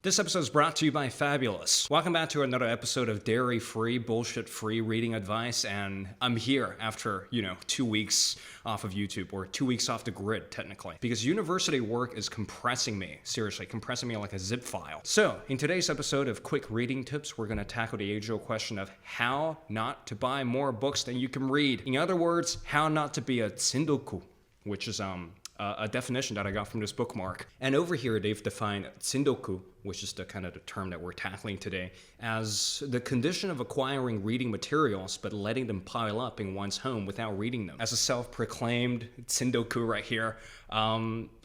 This episode is brought to you by Fabulous. Welcome back to another episode of dairy-free, bullshit-free reading advice, and I'm here after, 2 weeks off of YouTube, or 2 weeks off the grid, technically, because university work is compressing me, seriously, compressing me like a zip file. So, in today's episode of Quick Reading Tips, we're going to tackle the age-old question of how not to buy more books than you can read. In other words, how not to be a Tsundoku, which is, a definition that I got from this bookmark. And over here, they've defined Tsundoku, which is the term that we're tackling today, as the condition of acquiring reading materials but letting them pile up in one's home without reading them. As a self-proclaimed Tsundoku right here,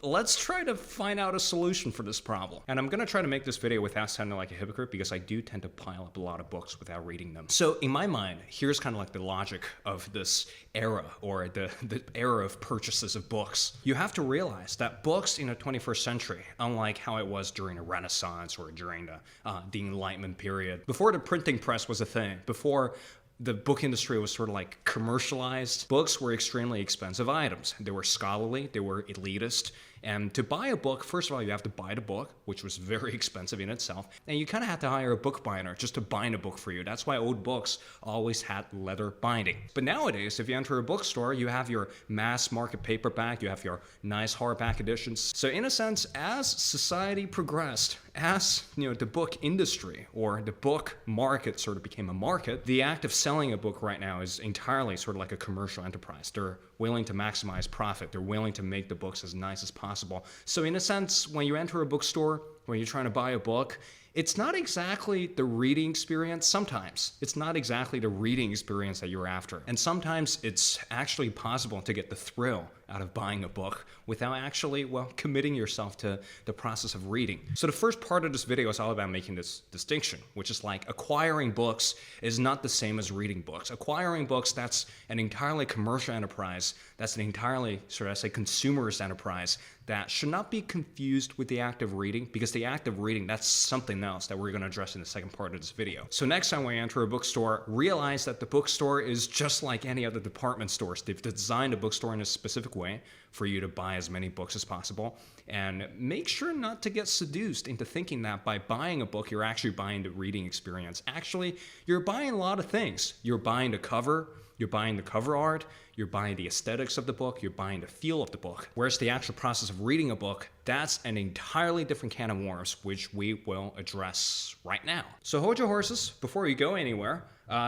let's try to find out a solution for this problem. And I'm gonna try to make this video without sounding like a hypocrite because I do tend to pile up a lot of books without reading them. So in my mind, here's kind of like the logic of this era, or the era of purchases of books. You have to realize that books in the 21st century, unlike how it was during the Renaissance or during the Enlightenment period, before the printing press was a thing, before the book industry was sort of like commercialized, books were extremely expensive items. They were scholarly, they were elitist, and to buy a book, first of all, you have to buy the book, which was very expensive in itself, and you kind of had to hire a book binder just to bind a book for you. That's why old books always had leather binding. But nowadays, if you enter a bookstore, you have your mass market paperback, you have your nice hardback editions. So in a sense, as society progressed, as the book industry or the book market sort of became a market, the act of selling a book right now is entirely sort of like a commercial enterprise. They're willing to maximize profit. They're willing to make the books as nice as possible. So in a sense, when you enter a bookstore, when you're trying to buy a book, it's not exactly the reading experience. Sometimes it's not exactly the reading experience that you're after. And sometimes it's actually possible to get the thrill out of buying a book without actually, committing yourself to the process of reading. So the first part of this video is all about making this distinction, which is like acquiring books is not the same as reading books. Acquiring books, that's an entirely commercial enterprise. That's an entirely, consumerist enterprise that should not be confused with the act of reading, because the act of reading, that's something else that we're going to address in the second part of this video. So next time when you enter a bookstore, realize that the bookstore is just like any other department stores. They've designed a bookstore in a specific way for you to buy as many books as possible, and make sure not to get seduced into thinking that by buying a book, you're actually buying the reading experience. Actually, you're buying a lot of things. You're buying the cover, you're buying the cover art, you're buying the aesthetics of the book, you're buying the feel of the book. Whereas the actual process of reading a book, that's an entirely different can of worms, which we will address right now. So hold your horses before you go anywhere.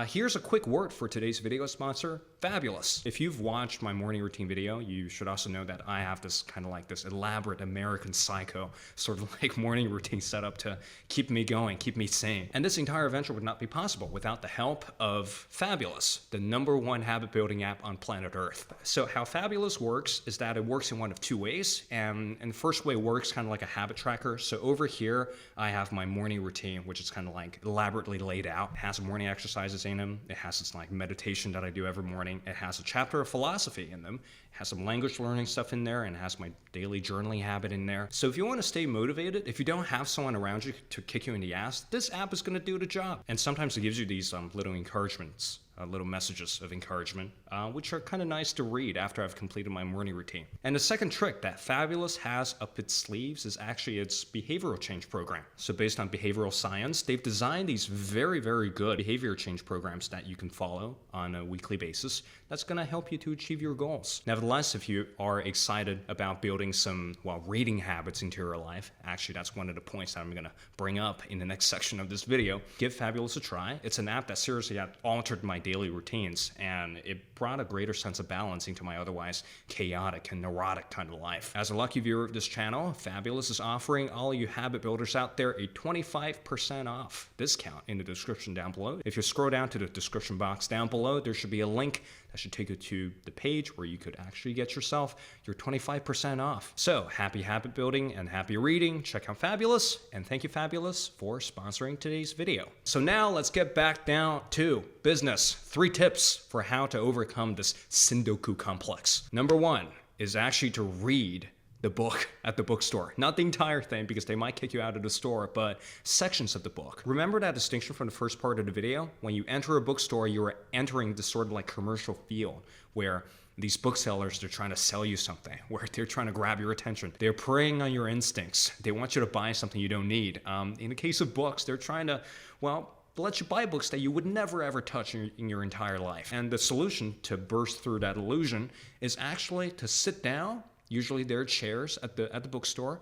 Here's a quick word for today's video sponsor, Fabulous. If you've watched my morning routine video, you should also know that I have this this elaborate American Psycho sort of like morning routine set up to keep me going, keep me sane. And this entire venture would not be possible without the help of Fabulous, the #1 habit building app on planet Earth. So how Fabulous works is that it works in one of two ways, and the first way works kind of like a habit tracker. So over here, I have my morning routine, which is kind of like elaborately laid out. It has morning exercises in them. It has this like meditation that I do every morning. It has a chapter of philosophy in them. It has some language learning stuff in there, and it has my daily journaling habit in there. So if you want to stay motivated, if you don't have someone around you to kick you in the ass, this app is going to do the job. And sometimes it gives you these little encouragements, little messages of encouragement, which are kind of nice to read after I've completed my morning routine. And the second trick that Fabulous has up its sleeves is actually its behavioral change program. So based on behavioral science, they've designed these very, very good behavior change programs that you can follow on a weekly basis. That's going to help you to achieve your goals. Nevertheless, if you are excited about building some, reading habits into your life, actually that's one of the points that I'm going to bring up in the next section of this video, give Fabulous a try. It's an app that seriously had altered my daily routines, and it brought a greater sense of balance into my otherwise chaotic and neurotic kind of life. As a lucky viewer of this channel, Fabulous is offering all you habit builders out there a 25% off discount in the description down below. If you scroll down to the description box down below, there should be a link that should take you to the page where you could actually get yourself your 25% off. So happy habit building and happy reading. Check out Fabulous, and thank you Fabulous for sponsoring today's video. So now let's get back down to business. 3 tips for how to overcome this Tsundoku complex. #1 is actually to read the book at the bookstore. Not the entire thing, because they might kick you out of the store, but sections of the book. Remember that distinction from the first part of the video? When you enter a bookstore, you're entering this sort of like commercial field where these booksellers, they're trying to sell you something, where they're trying to grab your attention. They're preying on your instincts. They want you to buy something you don't need. In the case of books, they're trying to, well, let you buy books that you would never ever touch in your entire life. And the solution to burst through that illusion is actually to sit down. Usually there are chairs at the bookstore.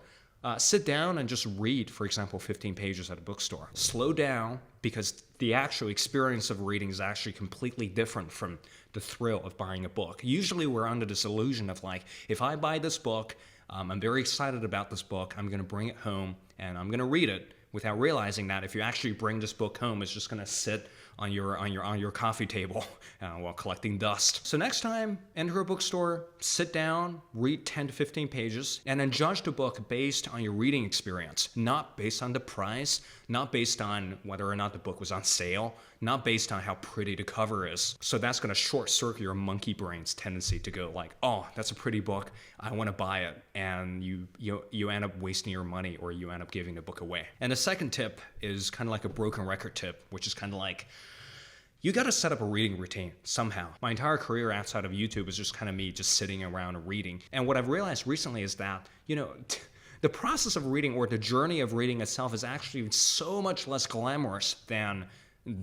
Sit down and just read, for example, 15 pages at a bookstore. Slow down, because the actual experience of reading is actually completely different from the thrill of buying a book. Usually we're under this illusion of like, if I buy this book, I'm very excited about this book, I'm going to bring it home and I'm going to read it, without realizing that if you actually bring this book home, it's just going to sit on your coffee table while collecting dust. So next time, enter a bookstore, sit down, read 10 to 15 pages, and then judge the book based on your reading experience, not based on the price, not based on whether or not the book was on sale, not based on how pretty the cover is. So that's going to short circuit your monkey brain's tendency to go like, oh, that's a pretty book, I want to buy it, and you end up wasting your money, or you end up giving the book away. And the second tip is kind of like a broken record tip, which is kind of like, you got to set up a reading routine somehow. My entire career outside of YouTube is just kind of me just sitting around and reading. And what I've realized recently is that, the process of reading, or the journey of reading itself, is actually so much less glamorous than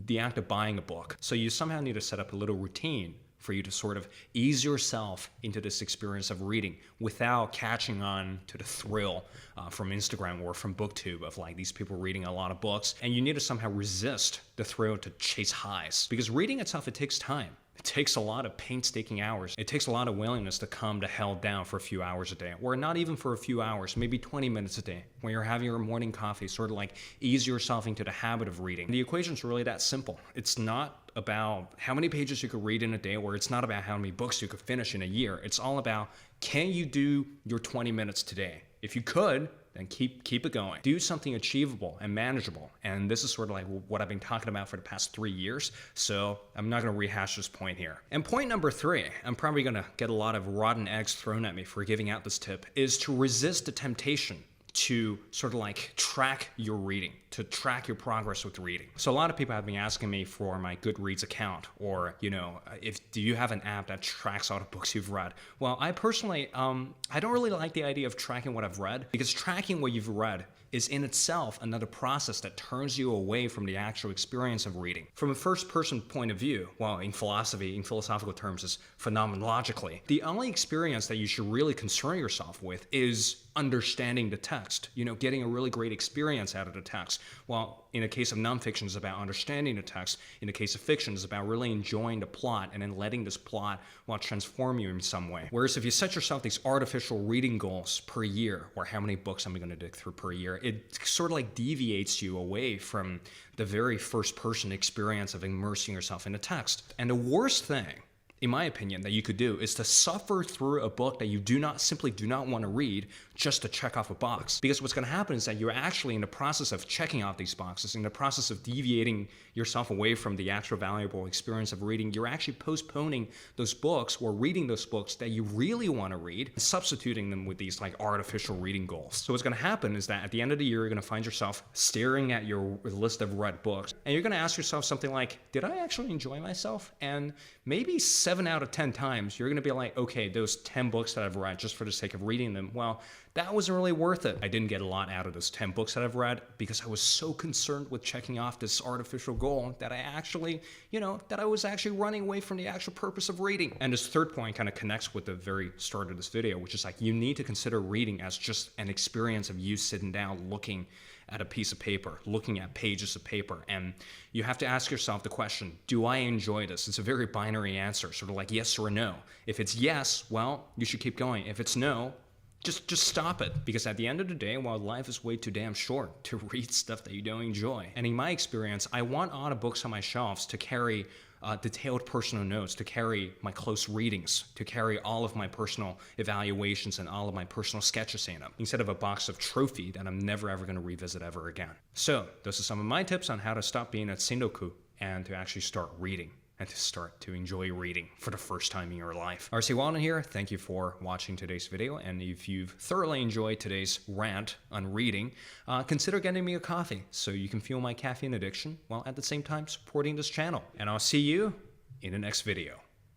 the act of buying a book. So you somehow need to set up a little routine for you to sort of ease yourself into this experience of reading without catching on to the thrill from Instagram or from BookTube of like these people reading a lot of books. And you need to somehow resist the thrill to chase highs. Because reading itself, it takes time. It takes a lot of painstaking hours. It takes a lot of willingness to calm the hell down for a few hours a day, or not even for a few hours, maybe 20 minutes a day, when you're having your morning coffee, sort of like ease yourself into the habit of reading. The equation's really that simple. It's not about how many pages you could read in a day, or it's not about how many books you could finish in a year. It's all about, can you do your 20 minutes today? If you could, then keep it going. Do something achievable and manageable. And this is sort of like what I've been talking about for the past 3 years. So I'm not going to rehash this point here. And point number 3, I'm probably going to get a lot of rotten eggs thrown at me for giving out this tip, is to resist the temptation to sort of like track your reading, to track your progress with reading. So a lot of people have been asking me for my Goodreads account, or, do you have an app that tracks all the books you've read? Well, I personally, I don't really like the idea of tracking what I've read, because tracking what you've read is in itself another process that turns you away from the actual experience of reading. From a first-person point of view, well, in philosophy, in philosophical terms, is phenomenologically, the only experience that you should really concern yourself with is understanding the text, getting a really great experience out of the text. While in the case of nonfiction, it's about understanding the text. In the case of fiction, it's about really enjoying the plot and then letting this plot transform you in some way. Whereas if you set yourself these artificial reading goals per year, or how many books am I going to dig through per year, it sort of like deviates you away from the very first-person experience of immersing yourself in the text. And the worst thing, in my opinion, that you could do is to suffer through a book that you simply do not want to read just to check off a box. Because what's going to happen is that you're actually in the process of checking off these boxes, in the process of deviating yourself away from the actual valuable experience of reading, you're actually postponing those books, or reading those books that you really want to read, and substituting them with these like artificial reading goals. So what's going to happen is that at the end of the year, you're going to find yourself staring at your list of read books, and you're going to ask yourself something like, did I actually enjoy myself? And maybe 7 out of 10 times, you're going to be like, okay, those 10 books that I've read just for the sake of reading them, well, that wasn't really worth it. I didn't get a lot out of those 10 books that I've read because I was so concerned with checking off this artificial goal that I was actually running away from the actual purpose of reading. And this third point kind of connects with the very start of this video, which is like, you need to consider reading as just an experience of you sitting down, looking at a piece of paper, looking at pages of paper. And you have to ask yourself the question, do I enjoy this? It's a very binary answer, sort of like yes or no. If it's yes, well, you should keep going. If it's no, just stop it. Because at the end of the day, while life is way too damn short to read stuff that you don't enjoy. And in my experience, I want all the books on my shelves to carry detailed personal notes, to carry my close readings, to carry all of my personal evaluations and all of my personal sketches in them, instead of a box of trophy that I'm never ever going to revisit ever again. So those are some of my tips on how to stop being a Tsundoku and to actually start reading, and to start to enjoy reading for the first time in your life. RC Walden here. Thank you for watching today's video. And if you've thoroughly enjoyed today's rant on reading, consider getting me a coffee so you can fuel my caffeine addiction while at the same time supporting this channel. And I'll see you in the next video.